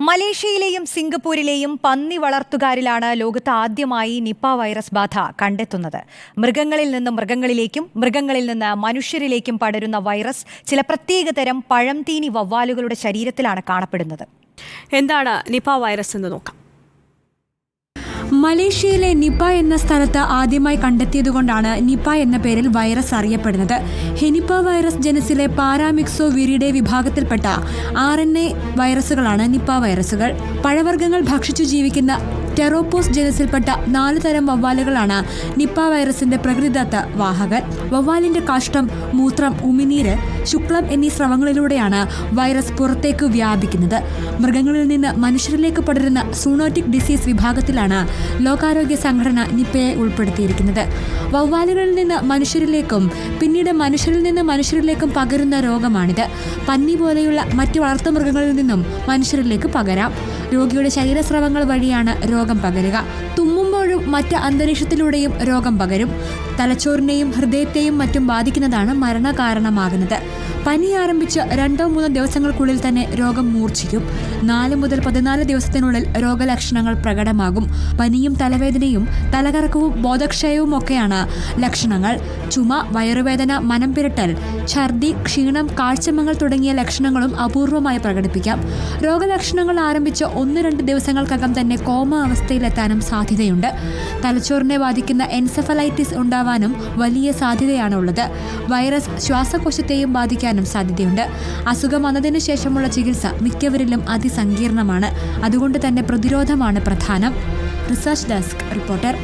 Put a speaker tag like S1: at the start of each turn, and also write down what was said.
S1: മലേഷ്യയിലെയും സിംഗപ്പൂരിലെയും പന്നി വളർത്തുകാരിലാണ് ലോകത്ത് ആദ്യമായി നിപ വൈറസ് ബാധ കണ്ടെത്തുന്നത്. മൃഗങ്ങളിൽ നിന്ന് മൃഗങ്ങളിലേക്കും മൃഗങ്ങളിൽ നിന്ന് മനുഷ്യരിലേക്കും പടരുന്ന വൈറസ് ചില പ്രത്യേകതരം പഴംതീനി വവ്വാലുകളുടെ ശരീരത്തിലാണ് കാണപ്പെടുന്നത്.
S2: എന്താണ് നിപ വൈറസ് എന്ന് നോക്കാം.
S3: മലേഷ്യയിലെ നിപ എന്ന സ്ഥലത്ത് ആദ്യമായി കണ്ടെത്തിയതുകൊണ്ടാണ് നിപ എന്ന പേരിൽ വൈറസ് അറിയപ്പെടുന്നത്. ഹെനിപ വൈറസ് ജനസിലെ പാരാമിക്സോ വിരിഡെ വിഭാഗത്തിൽപ്പെട്ട RNA വൈറസുകളാണ് നിപ വൈറസുകൾ. പഴവർഗ്ഗങ്ങൾ ഭക്ഷിച്ചു ജീവിക്കുന്ന ടെറോപോസ് ജനസിൽപ്പെട്ട 4 തരം വവ്വാലുകളാണ് നിപ വൈറസിന്റെ പ്രകൃതിദത്ത വാഹകർ. വവ്വാലിന്റെ കാഷ്ടം, മൂത്രം, ഉമിനീര്, ശുക്ലം എന്നീ സ്രവങ്ങളിലൂടെയാണ് വൈറസ് പുറത്തേക്ക് വ്യാപിക്കുന്നത്. മൃഗങ്ങളിൽ നിന്ന് മനുഷ്യരിലേക്ക് പടരുന്ന സൂണോട്ടിക് ഡിസീസ് വിഭാഗത്തിലാണ് ലോകാരോഗ്യ സംഘടന നിപയെ ഉൾപ്പെടുത്തിയിരിക്കുന്നത്. വവ്വാലുകളിൽ നിന്ന് മനുഷ്യരിലേക്കും പിന്നീട് മനുഷ്യരിൽ നിന്ന് മനുഷ്യരിലേക്കും പകരുന്ന രോഗമാണിത്. പന്നി പോലെയുള്ള മറ്റ് വളർത്തുമൃഗങ്ങളിൽ നിന്നും മനുഷ്യരിലേക്ക് പകരാം. രോഗിയുടെ ശരീരസ്രവങ്ങൾ വഴിയാണ് രോഗം പകരുക. തുമ്മുമ്പോഴും മറ്റ് അന്തരീക്ഷത്തിലൂടെയും രോഗം പകരും. തലച്ചോറിനെയും ഹൃദയത്തെയും മറ്റും ബാധിക്കുന്നതാണ് മരണകാരണമാകുന്നത്. പനി ആരംഭിച്ച് 2-3 ദിവസങ്ങൾക്കുള്ളിൽ തന്നെ രോഗം മൂർച്ഛിക്കും. 4 മുതൽ 14 ദിവസത്തിനുള്ളിൽ രോഗലക്ഷണങ്ങൾ പ്രകടമാകും. പനിയും തലവേദനയും തലകറക്കവും ബോധക്ഷയവും ഒക്കെയാണ് ലക്ഷണങ്ങൾ. ചുമ, വയറുവേദന, മനം പിരട്ടൽ, ഛർദി, ക്ഷീണം, കാഴ്ചമങ്ങൽ തുടങ്ങിയ ലക്ഷണങ്ങളും അപൂർവമായി പ്രകടിപ്പിക്കാം. രോഗലക്ഷണങ്ങൾ ആരംഭിച്ച് 1-2 ദിവസങ്ങൾക്കകം തന്നെ കോമ അവസ്ഥയിലെത്താനും സാധ്യതയുണ്ട്. തലച്ചോറിനെ ബാധിക്കുന്ന എൻസെഫലൈറ്റിസ് ഉണ്ടാവാനും വലിയ സാധ്യതയാണുള്ളത്. വൈറസ് ശ്വാസകോശത്തെയും ബാധിക്കാനും സാധ്യതയുണ്ട്. അസുഖം വന്നതിനു ശേഷമുള്ള ചികിത്സ മിക്കവരിലും അതിസങ്കീർണമാണ്. അതുകൊണ്ട് തന്നെ പ്രതിരോധമാണ് പ്രധാനം. Research desk reporter.